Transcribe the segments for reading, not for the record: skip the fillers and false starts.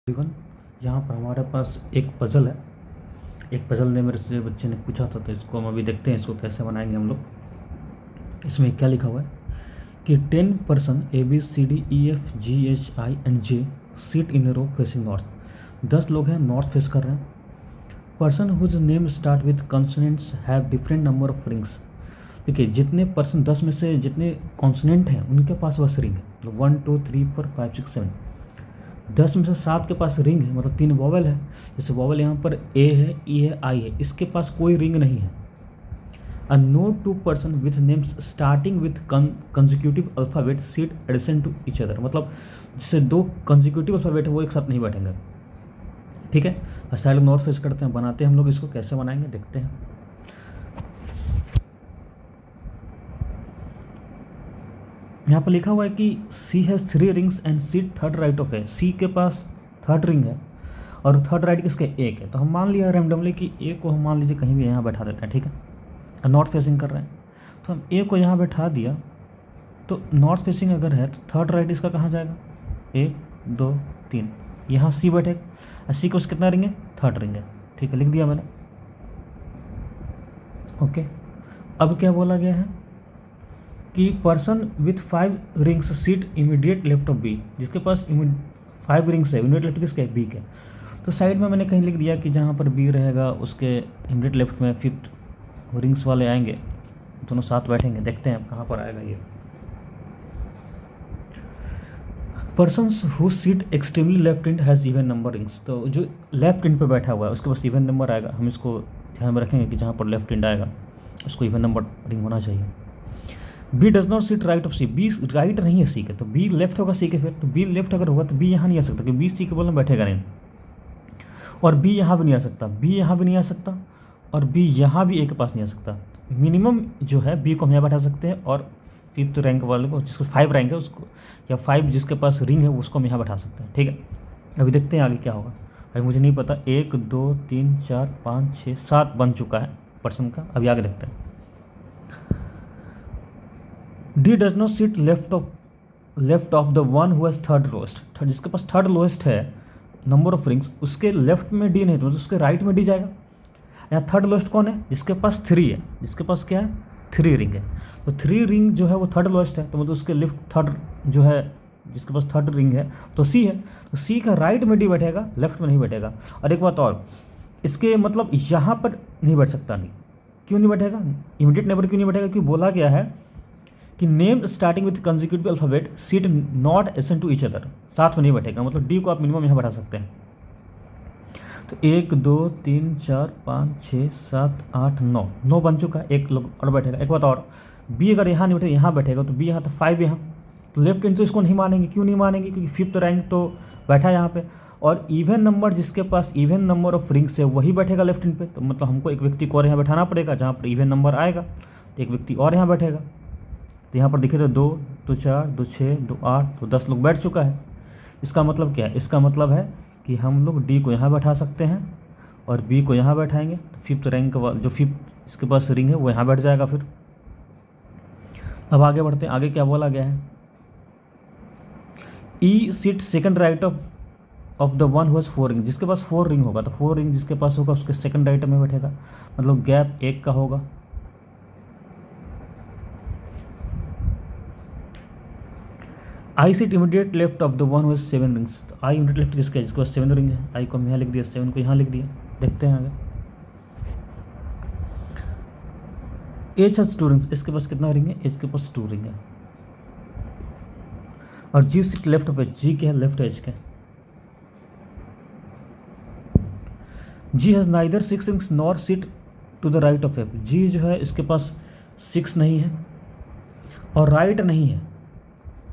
Everyone, यहाँ पर हमारे पास एक पज़ल है। एक पज़ल ने मेरे से बच्चे ने पूछा था, तो इसको हम अभी देखते हैं इसको कैसे बनाएंगे हम लोग। इसमें क्या लिखा हुआ है कि 10 person ABCDEFGHI and J seat in a row facing north. 10 लोग हैं, नॉर्थ फेस कर रहे हैं। Person whose name start with consonants have different number of rings. देखिए, जितने पर्सन 10 में से जितने कॉन्सोनेंट हैं उनके पास बस रिंग है, मतलब 1 2 3 4 5 6 7। 10 में से 7 के पास रिंग है, मतलब 3 वॉवल है। जैसे वॉवल यहाँ पर ए है, ई है, आई है, इसके पास कोई रिंग नहीं है। A no two person with names starting with consecutive alphabet seat edition to each other. मतलब जिससे 2 कंजिक्यूटिव अल्फ़ाबेट है वो एक साथ नहीं बैठेंगे। ठीक है, साइड नॉर्थ फेस करते हैं, बनाते हैं हम लोग। इसको कैसे बनाएंगे देखते हैं। यहाँ पर लिखा हुआ है कि C has 3 rings and sit third right of है। सी के पास थर्ड रिंग है और थर्ड राइट किसके, एक है। तो हम मान लिया रैंडमली कि ए को हम मान लीजिए कहीं भी यहाँ बैठा देते हैं। ठीक है, नॉर्थ फेसिंग कर रहे हैं तो हम ए को यहाँ बैठा दिया। तो नॉर्थ फेसिंग अगर है तो थर्ड राइट इसका कहाँ जाएगा, 1 2 3, यहाँ सी बैठेगा। सी के पास कितना रिंग है, थर्ड रिंग है। ठीक है, लिख दिया मैंने। ओके, अब क्या बोला गया है कि person with 5 rings seat immediate left of B. जिसके पास 5 रिंग्स है, इमीडिएट लेफ्ट किसके, बी के। तो साइड में मैंने कहीं लिख दिया कि जहाँ पर बी रहेगा उसके इमीडिएट लेफ्ट में 5 रिंग्स वाले आएंगे, दोनों साथ बैठेंगे। देखते हैं कहाँ पर आएगा ये। Persons who seat extremely left end has even number rings. तो जो लेफ्ट इंड पे बैठा हुआ है उसके पास इवन नंबर आएगा। हम इसको ध्यान में रखेंगे कि जहाँ पर लेफ्ट इंड आएगा उसको इवन नंबर रिंग होना चाहिए। B does not seat right of C. B right नहीं है सी के, तो बी लेफ्ट होगा सी के। फिर तो बी लेफ्ट अगर होगा तो बी यहाँ नहीं आ सकता, क्योंकि बी सी के बगल में बैठेगा नहीं। और बी यहाँ भी नहीं आ सकता, बी यहाँ भी नहीं आ सकता, और बी यहाँ भी ए के पास नहीं आ सकता। मिनिमम जो है बी को हम यहाँ बैठा सकते हैं, और 5th रैंक वाले को, जिसको 5 रैंक है उसको, या 5 जिसके पास रिंग है उसको हम यहाँ बैठा सकते हैं। ठीक है, अभी देखते हैं आगे क्या होगा। अभी मुझे नहीं पता। 1 2 3 4 5 6 7 बन चुका है पर्सन का। अभी आगे देखते हैं। D does not seat left of the one who has third lowest. जिसके पास थर्ड लोएस्ट है नंबर ऑफ रिंग्स, उसके लेफ्ट में डी नहीं, तो उसके राइट में डी जाएगा। यहाँ थर्ड लोएस्ट कौन है, जिसके पास 3 है, जिसके पास क्या है, 3 रिंग है। तो 3 रिंग जो है वो थर्ड लोएस्ट है, तो मतलब उसके लेफ्ट थर्ड जो है, जिसके पास थर्ड रिंग है तो सी है। तो सी का राइट में डी बैठेगा, लेफ्ट में नहीं बैठेगा। और एक बात और, इसके मतलब यहाँ पर नहीं बैठ सकता। नहीं, क्यों नहीं बैठेगा, इमीडिएट नेबर क्यों नहीं बैठेगा, क्योंकि बोला गया है कि name starting with consecutive alphabet seat not adjacent to each other. साथ में नहीं बैठेगा, मतलब डी को आप मिनिमम यहाँ बैठा सकते हैं। तो 1 2 3 4 5 6 7 8 9 बन चुका है। एक लोग और बैठेगा। एक बात और, बी अगर यहाँ नहीं बैठेगा, यहाँ बैठेगा, तो बी यहाँ तो 5 यहाँ, तो लेफ्ट इंड तो इसको नहीं मानेंगे। क्यों नहीं मानेंगे, क्योंकि 5th रैंक तो बैठा है यहाँ पे। और इवन नंबर, जिसके पास इवन नंबर ऑफ रिंग्स है वही बैठेगा लेफ्ट इंड पे। तो मतलब हमको एक व्यक्ति को और यहाँ बैठाना पड़ेगा, जहाँ पर इवन नंबर आएगा तो एक व्यक्ति और यहाँ बैठेगा। तो यहाँ पर दिखे तो 2 2 4 2 6 2 8, तो 10 लोग बैठ चुका है। इसका मतलब क्या है, इसका मतलब है कि हम लोग डी को यहाँ बैठा सकते हैं और बी को यहाँ बैठाएंगे। तो 5th रैंक का जो 5th इसके पास रिंग है वो यहाँ बैठ जाएगा। फिर अब आगे बढ़ते हैं। आगे क्या बोला गया है, E sit second right of the one who has 4 ring. जिसके पास 4 रिंग होगा, तो 4 रिंग जिसके पास होगा उसके सेकंड राइट में बैठेगा, मतलब गैप 1 का होगा। I sit immediate left of the one who has 7 rings. I immediate left किसका है, जिसके पास 7 रिंग है। आई को हम यहाँ लिख दिया, 7 को यहाँ लिख दिया। देखते हैं आगे। H has 2 rings. इसके पास कितना रिंग है, एच के पास 2 रिंग है। और G sit left of H. G क्या है, लेफ्ट एच के। G has neither 6 rings nor sit to the right of F. G जो है इसके पास 6 नहीं है और राइट नहीं है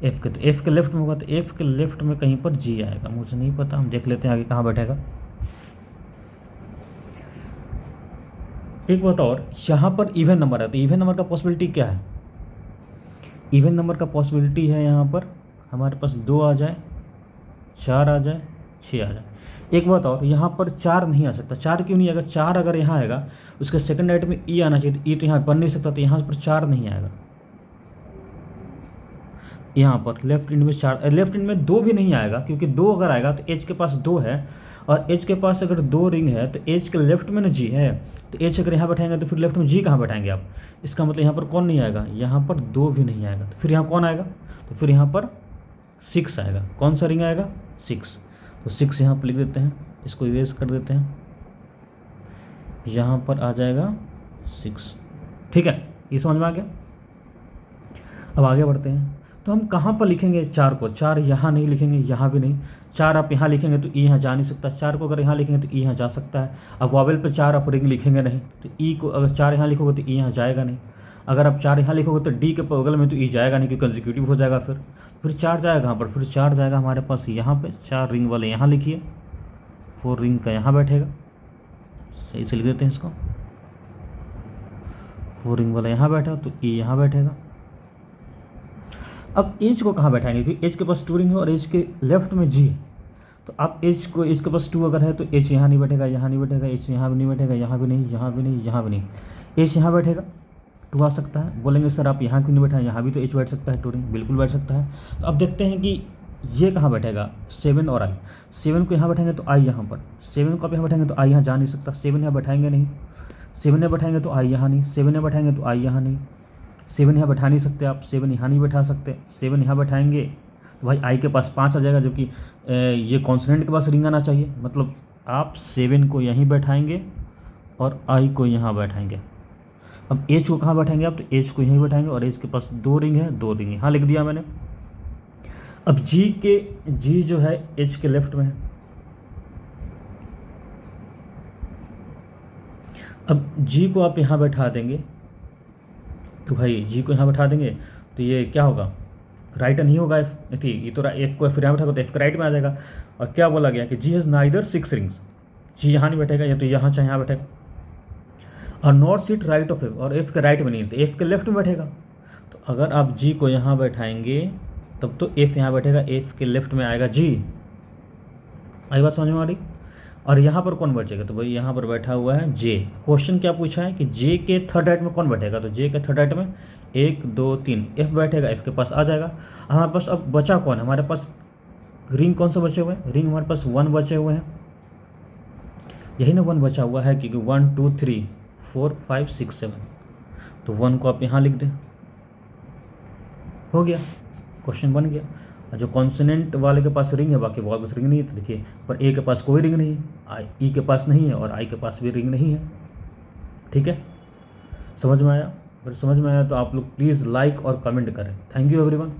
एफ के। तो एफ के लेफ्ट में होगा, तो एफ के लेफ्ट में कहीं पर जी आएगा। मुझे नहीं पता, हम देख लेते हैं आगे कहाँ बैठेगा। एक बात और, यहाँ पर इवन नंबर है, तो इवन नंबर का पॉसिबिलिटी क्या है, इवन नंबर का पॉसिबिलिटी है यहाँ पर हमारे पास 2 आ जाए, 4 आ जाए, 6 आ जाए। एक बात और, यहाँ पर 4 नहीं आ सकता। 4 क्यों नहीं आएगा, 4 अगर यहाँ आएगा उसके सेकंड राइट में ई आना चाहिए, तो ई तो यहाँ बन नहीं सकता, तो यहाँ पर 4 नहीं आएगा। यहाँ पर लेफ्ट इंड में 4, लेफ्ट इंड में 2 भी नहीं आएगा, क्योंकि 2 अगर आएगा तो एच के पास 2 है, और एच के पास अगर 2 रिंग है तो एच के लेफ्ट में ना जी है, तो एच अगर यहाँ बैठाएंगे तो फिर लेफ्ट में जी कहाँ बैठाएंगे आप? इसका मतलब यहाँ पर कौन नहीं आएगा? यहाँ पर 2 भी नहीं आएगा, तो फिर यहाँ कौन आएगा? तो फिर यहाँ पर 6 आएगा। कौन सा रिंग आएगा? 6। तो 6 यहाँ पर लिख देते हैं, इसको इरेज कर देते हैं, यहाँ पर आ जाएगा 6। ठीक है, ये समझ में आ गया। अब आगे बढ़ते हैं, तो हम कहाँ पर लिखेंगे 4 को? 4 यहाँ नहीं लिखेंगे, यहाँ भी नहीं। 4 आप यहाँ लिखेंगे तो ई यहाँ जा नहीं सकता, 4 को अगर यहाँ लिखेंगे तो ई यहाँ जा सकता है। अब वॉवेल पे 4 आप रिंग लिखेंगे नहीं, तो ई को अगर 4 यहाँ लिखोगे तो ई यहाँ जाएगा नहीं। अगर आप 4 यहाँ लिखोगे तो डी के बगल में तो ई जाएगा नहीं, क्योंकि कंसेक्यूटिव हो जाएगा। फिर 4 जाएगा कहाँ पर? फिर 4 जाएगा हमारे पास यहाँ पे। 4 रिंग वाले यहाँ लिखिए, 4 रिंग का यहाँ बैठेगा, सही से लिख देते हैं इसको। 4 रिंग वाला यहाँ बैठा तो ई यहाँ बैठेगा। अब एच को कहाँ बैठाएंगे? क्योंकि एच के पास 2 रिंग है और एच के लेफ्ट में जी है, तो आप एच के पास 2 अगर है तो एच यहाँ नहीं बैठेगा, यहाँ नहीं बैठेगा, एच यहाँ भी नहीं बैठेगा, यहाँ भी नहीं, यहाँ भी नहीं, यहाँ भी नहीं। एच यहाँ बैठेगा, 2 आ सकता है। बोलेंगे सर आप यहाँ क्यों नहीं बैठा? यहाँ भी तो एच बैठ सकता है, 2 रिंग बिल्कुल बैठ सकता है। तो अब देखते हैं कि ये कहाँ बैठेगा, 7 और आई। 7 को यहाँ बैठाएंगे तो आई यहाँ पर, 7 को आप यहाँ बैठाएंगे तो आई यहाँ जा नहीं सकता, 7 यहाँ बैठाएंगे नहीं। 7 यहाँ बैठाएंगे तो आई यहाँ नहीं, 7 यहाँ बैठाएंगे तो आई यहाँ नहीं। 7 यहाँ बैठा नहीं सकते आप, 7 यहाँ नहीं बैठा सकते। 7 यहाँ बैठाएंगे तो भाई आई के पास 5 आ जाएगा, जबकि ये कॉन्सोनेंट के पास रिंग आना चाहिए। मतलब आप 7 को यहीं बैठाएंगे और आई को यहाँ बैठाएंगे। अब एच को कहाँ बैठाएंगे आप? तो एच को यहीं बैठाएंगे, और एच के पास 2 रिंग है, 2 रिंग यहाँ लिख दिया मैंने। अब जी जो है एच के लेफ्ट में है। अब जी को आप यहाँ बैठा देंगे, तो भाई जी को यहाँ बैठा देंगे तो ये क्या होगा? राइट नहीं होगा एफ, ठीक, ये तो एफ को फिर यहाँ बैठा तो एफ के राइट में आ जाएगा। और क्या बोला गया कि जी हैज़ नाइदर 6 रिंग्स, जी यहाँ नहीं बैठेगा, या तो यहाँ चाहे यहाँ बैठेगा। और not seat right of F, और एफ के राइट में नहीं, तो एफ के लेफ्ट में बैठेगा। तो अगर आप जी को यहाँ बैठाएंगे तब तो एफ यहाँ बैठेगा, एफ के लेफ्ट में आएगा जी। आई बात समझ में आ रही? और यहाँ पर कौन बैठेगा? तो भाई यहाँ पर बैठा हुआ है जे। क्वेश्चन क्या पूछा है कि जे के थर्ड राइट में कौन बैठेगा? तो जे के थर्ड राइट में 1 2 3 एफ बैठेगा, एफ के पास आ जाएगा। हमारे पास अब बचा कौन? हमारे पास रिंग कौन सा बचे हुए हैं? रिंग हमारे पास 1 बचे हुए हैं, यही ना 1 बचा हुआ है, क्योंकि 1 2 3 4 5 6 7, तो 1 को आप यहाँ लिख दें, हो गया, क्वेश्चन बन गया। और जो कॉन्सोनेंट वाले के पास रिंग है, बाकी वाले के पास रिंग नहीं है, तो देखिए पर ए के पास कोई रिंग नहीं है, ई के पास नहीं है, और आई के पास भी रिंग नहीं है। ठीक है, समझ में आया? अगर समझ में आया तो आप लोग प्लीज़ लाइक और कमेंट करें। Thank you everyone.